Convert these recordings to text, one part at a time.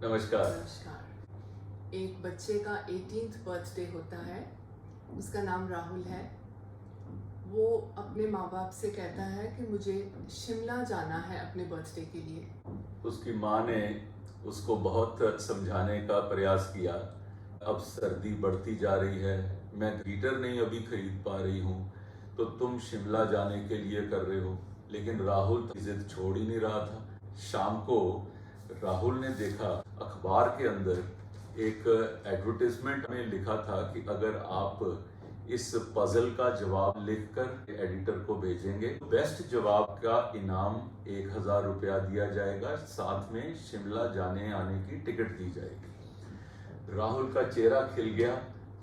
नमस्कार। नमस्कार। एक बच्चे का 18th बर्थडे होता है। उसका नाम राहुल है। वो अपने माँ बाप से कहता है कि मुझे शिमला जाना है अपने बर्थडे के लिए। उसकी माँ ने उसको बहुत समझाने का प्रयास किया। अब सर्दी बढ़ती जा रही है, मैं हीटर नहीं अभी खरीद पा रही हूँ, तो तुम शिमला जाने के लिए कर रहे हो। लेकिन राहुल जिद छोड़ ही नहीं रहा था। शाम को राहुल ने देखा अखबार के अंदर एक एडवर्टाइजमेंट में लिखा था कि अगर आप इस पजल का जवाब लिखकर एडिटर को भेजेंगे, बेस्ट जवाब का इनाम 1,000 रुपया दिया जाएगा, साथ में शिमला जाने आने की टिकट दी जाएगी। राहुल का चेहरा खिल गया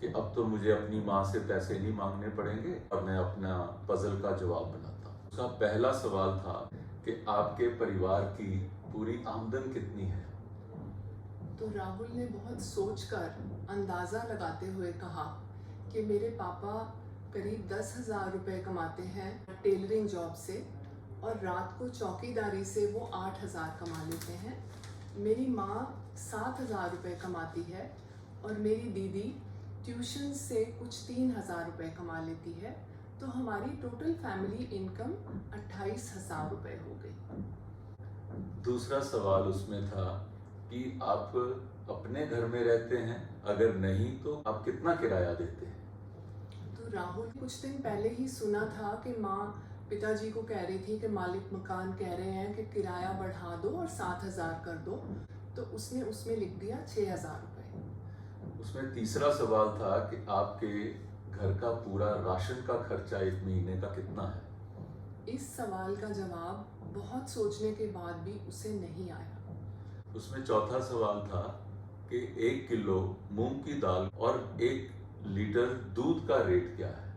कि अब तो मुझे अपनी माँ से पैसे नहीं मांगने पड़ेंगे और मैं अपना पजल का जवाब बनाता हूँ। उसका पहला सवाल था कि आपके परिवार की पूरी आमदन कितनी है? तो राहुल ने बहुत सोचकर अंदाज़ा लगाते हुए कहा कि मेरे पापा करीब 10,000 रुपये कमाते हैं टेलरिंग जॉब से, और रात को चौकीदारी से वो 8,000 कमा लेते हैं। मेरी माँ 7,000 रुपये कमाती है और मेरी दीदी ट्यूशन से कुछ 3,000 रुपये कमा लेती है। तो हमारी टोटल फैमिली इनकम 28,000 रुपये हो गई। दूसरा सवाल उसमें था कि आप अपने घर में रहते हैं, अगर नहीं तो आप कितना किराया देते हैं? तो राहुल कुछ दिन पहले ही सुना था कि माँ पिताजी को कह रही थी कि मालिक मकान कह रहे हैं कि किराया बढ़ा दो और 7,000 कर दो। तो उसने उसमें लिख दिया 6,000 रुपये। उसमें तीसरा सवाल था कि आपके घर का पूरा राशन का खर्चा एक महीने का कितना है? इस सवाल का जवाब बहुत सोचने के बाद भी उसे नहीं आया। उसमें चौथा सवाल था कि 1 किलो मूंग की दाल और 1 लीटर दूध का रेट क्या है?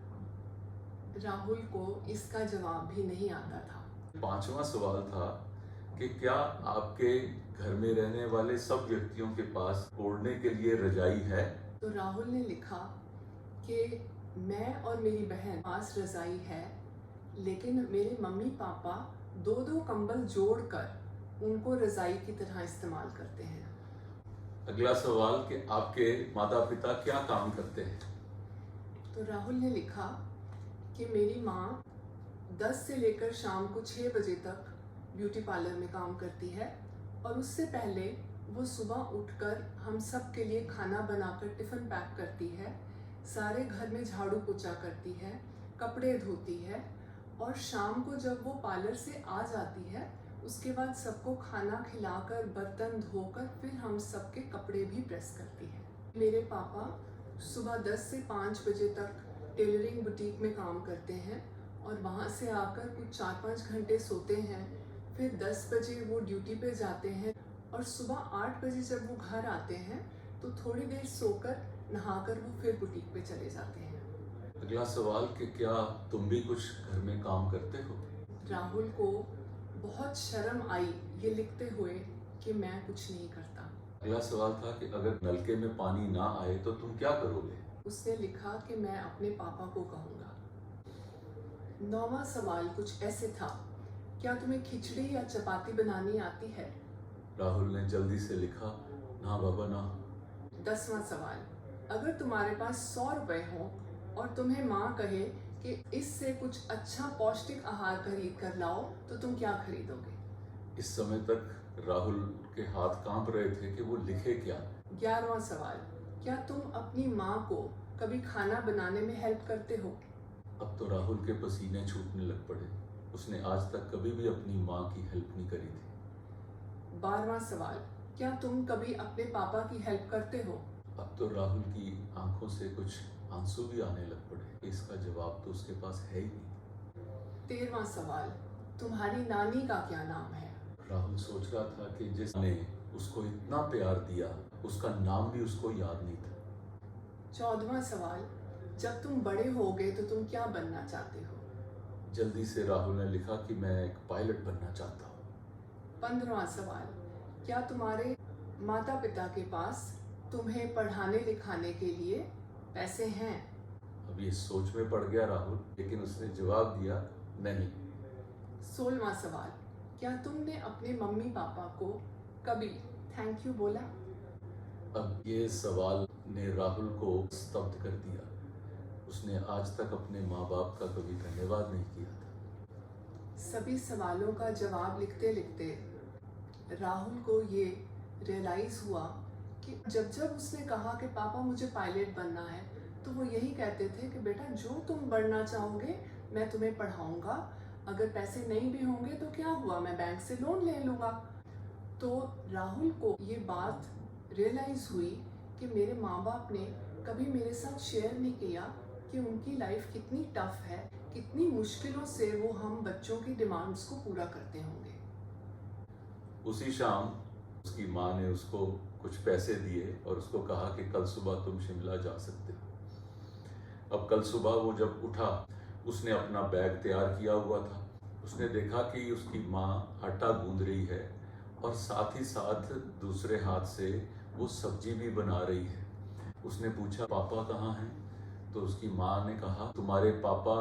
राहुल को इसका जवाब भी नहीं आता था। पांचवा सवाल था कि क्या आपके घर में रहने वाले सब व्यक्तियों के पास ओढ़ने के लिए रजाई है? तो राहुल ने लिखा कि मैं और मेरी बहन पास रजाई है, लेकिन मेरे मम्मी पापा 2-2 कंबल जोड़कर उनको रजाई की तरह इस्तेमाल करते हैं। अगला सवाल कि आपके माता पिता क्या काम करते हैं? तो राहुल ने लिखा कि मेरी माँ 10 से लेकर शाम को 6 बजे तक ब्यूटी पार्लर में काम करती है, और उससे पहले वो सुबह उठकर हम सब के लिए खाना बनाकर टिफ़िन पैक करती है, सारे घर में झाड़ू पोछा करती है, कपड़े धोती है, और शाम को जब वो पार्लर से आ जाती है उसके बाद सबको खाना खिलाकर बर्तन धोकर फिर हम सबके कपड़े भी प्रेस करती है। मेरे पापा सुबह 10 से 5 बजे तक टेलरिंग बुटीक में काम करते हैं और वहाँ से आकर कुछ 4-5 घंटे सोते हैं। फिर 10 बजे वो ड्यूटी पे जाते हैं और सुबह 8 बजे जब वो घर आते हैं तो थोड़ी देर सोकर नहाकर वो फिर बुटीक पे चले जाते हैं। अगला सवाल कि क्या तुम भी कुछ घर में काम करते हो? राहुल को बहुत शर्म आई ये लिखते हुए कि मैं कुछ नहीं करता। अगला सवाल था कि अगर नलके में पानी ना आए तो तुम क्या करोगे? उसने लिखा कि मैं अपने पापा को कहूँगा। 9वां सवाल कुछ ऐसे था, क्या तुम्हें खिचड़ी या चपाती बनानी आती है? राहुल ने जल्दी से लिखा, ना बाबा ना। 10वां सवाल, अगर तुम्हारे पास 100 रुपए हो और तुम्हें माँ कहे कि इससे कुछ अच्छा पौष्टिक आहार खरीद कर लाओ, तो तुम क्या खरीदोगे? इस समय तक राहुल के हाथ कांप रहे थे कि वो लिखे क्या। 11वां सवाल, क्या तुम अपनी माँ को कभी खाना बनाने में हेल्प करते हो? अब तो राहुल के पसीने छूटने लग पड़े। उसने आज तक कभी भी अपनी माँ की हेल्प नहीं करी थी। 12वां सवाल, क्या तुम कभी अपने पापा की हेल्प करते हो? अब तो राहुल की आंखों से कुछ आंसू भी आने लग पड़े। इसका जवाब तो उसके पास है ही नहीं। 13वां सवाल, तुम्हारी नानी का क्या नाम है? राहुल सोच रहा था कि जिसने उसको इतना प्यार दिया उसका नाम भी उसको याद नहीं था। 14वां सवाल, जब तुम बड़े होगे तो तुम क्या बनना चाहते हो? जल्दी से राहुल ने लिखा कि मैं एक पायलट बनना चाहता हूँ। 15वां सवाल, क्या तुम्हारे माता पिता के पास तुम्हें पढ़ाने लिखाने के लिए पैसे हैं? अब ये सोच में पड़ गया राहुल, लेकिन उसने जवाब दिया नहीं। 16वां सवाल, क्या तुमने अपने मम्मी पापा को कभी थैंक यू बोला? अब ये सवाल ने राहुल को स्तब्ध कर दिया। उसने आज तक अपने माँ बाप का कभी धन्यवाद नहीं किया था। सभी सवालों का जवाब लिखते लिखते राहुल को ये रियलाइज़ हुआ कि जब जब उसने कहा कि पापा मुझे पायलट बनना है, तो वो यही कहते थे कि बेटा जो तुम बनना चाहोगे मैं तुम्हें पढ़ाऊँगा, अगर पैसे नहीं भी होंगे तो क्या हुआ, मैं बैंक से लोन ले लूँगा। तो राहुल को ये बात रियलाइज़ हुई कि मेरे माँ बाप ने कभी मेरे साथ शेयर नहीं किया कि उनकी लाइफ कितनी टफ है, कितनी मुश्किलों से वो हम बच्चों की डिमांड्स को पूरा करते होंगे। उसी शाम उसकी माँ ने उसको कुछ पैसे दिए और उसको कहा कि कल सुबह तुम शिमला जा सकते हो। अब कल सुबह वो जब उठा, उसने अपना बैग तैयार किया हुआ था। उसने देखा कि उसकी माँ आटा गूंद रही है और साथ ही साथ दूसरे हाथ से वो सब्जी भी बना रही है। उसने पूछा पापा कहाँ हैं? तो उसकी माँ ने कहा तुम्हारे पापा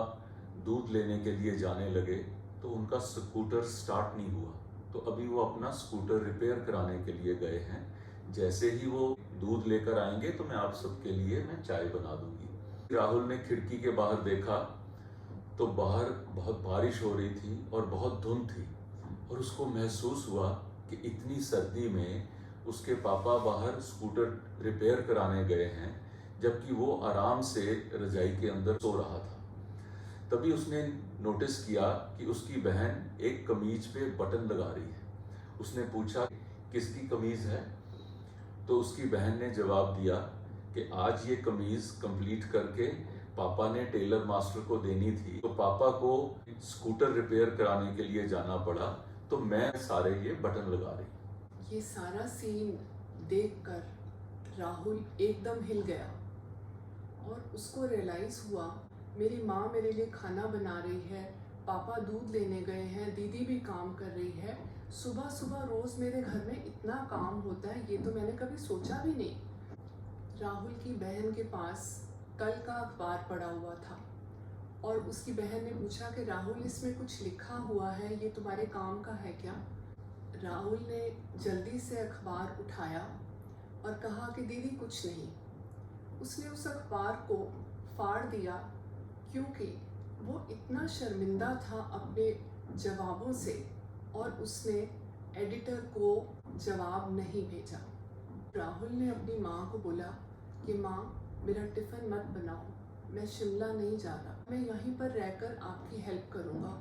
दूध लेने के लिए जाने लगे तो उनका स्कूटर स्टार्ट नहीं हुआ, तो अभी वो अपना स्कूटर रिपेयर कराने के लिए गए हैं। जैसे ही वो दूध लेकर आएंगे तो मैं आप सबके लिए मैं चाय बना दूंगी। राहुल ने खिड़की के बाहर देखा तो बाहर बहुत बारिश हो रही थी और बहुत धुंध थी, और उसको महसूस हुआ कि इतनी सर्दी में उसके पापा बाहर स्कूटर रिपेयर कराने गए हैं, जबकि वो आराम से रजाई के अंदर सो रहा था। तभी उसने नोटिस किया कि उसकी बहन एक कमीज पे बटन लगा रही है। उसने पूछा किसकी कमीज है? तो उसकी बहन ने जवाब दिया कि आज ये कमीज कंप्लीट करके पापा ने टेलर मास्टर को देनी थी, तो पापा को स्कूटर रिपेयर कराने के लिए जाना पड़ा, तो मैं सारे ये बटन लगा रही। ये सारा सीन देखकर राहुल एकदम हिल गया और उसको रियलाइज़ हुआ मेरी माँ मेरे लिए खाना बना रही है, पापा दूध लेने गए हैं, दीदी भी काम कर रही है, सुबह सुबह रोज़ मेरे घर में इतना काम होता है, ये तो मैंने कभी सोचा भी नहीं। राहुल की बहन के पास कल का अखबार पड़ा हुआ था और उसकी बहन ने पूछा कि राहुल इसमें कुछ लिखा हुआ है, ये तुम्हारे काम का है क्या? राहुल ने जल्दी से अखबार उठाया और कहा कि दीदी कुछ नहीं। उसने उस अखबार को फाड़ दिया क्योंकि वो इतना शर्मिंदा था अपने जवाबों से, और उसने एडिटर को जवाब नहीं भेजा। राहुल ने अपनी माँ को बोला कि माँ मेरा टिफ़िन मत बनाओ, मैं शिमला नहीं जा रहा, मैं यहीं पर रहकर आपकी हेल्प करूँगा,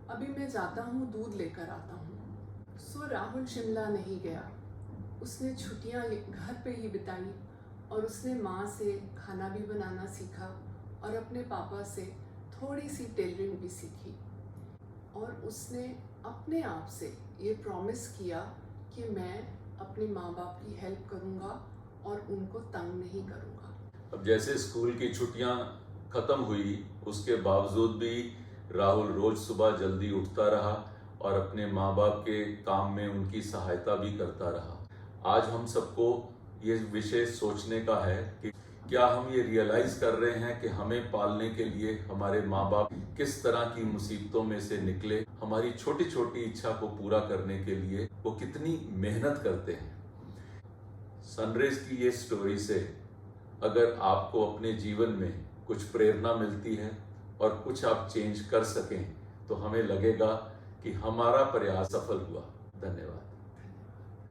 अभी मैं जाता हूँ दूध लेकर आता हूँ। सो राहुल शिमला नहीं गया, उसने छुट्टियाँ घर पे ही बिताई और उसने माँ से खाना भी बनाना सीखा और अपने पापा से थोड़ी सी टेलरिंग भी सीखी, और उसने अपने आप से ये प्रॉमिस किया कि मैं अपने माँ बाप की हेल्प करूँगा और उनको तंग नहीं करूँगा। अब जैसे स्कूल की छुट्टियां खत्म हुई, उसके बावजूद भी राहुल रोज सुबह जल्दी उठता रहा और अपने माँ बाप के काम में उनकी सहायता भी करता रहा। आज हम सबको ये विषय सोचने का है कि क्या हम ये रियलाइज कर रहे हैं कि हमें पालने के लिए हमारे माँ बाप किस तरह की मुसीबतों में से निकले, हमारी छोटी छोटी इच्छा को पूरा करने के लिए वो कितनी मेहनत करते हैं। सनरेज की ये स्टोरी से अगर आपको अपने जीवन में कुछ प्रेरणा मिलती है और कुछ आप चेंज कर सकें, तो हमें लगेगा कि हमारा प्रयास सफल हुआ। धन्यवाद।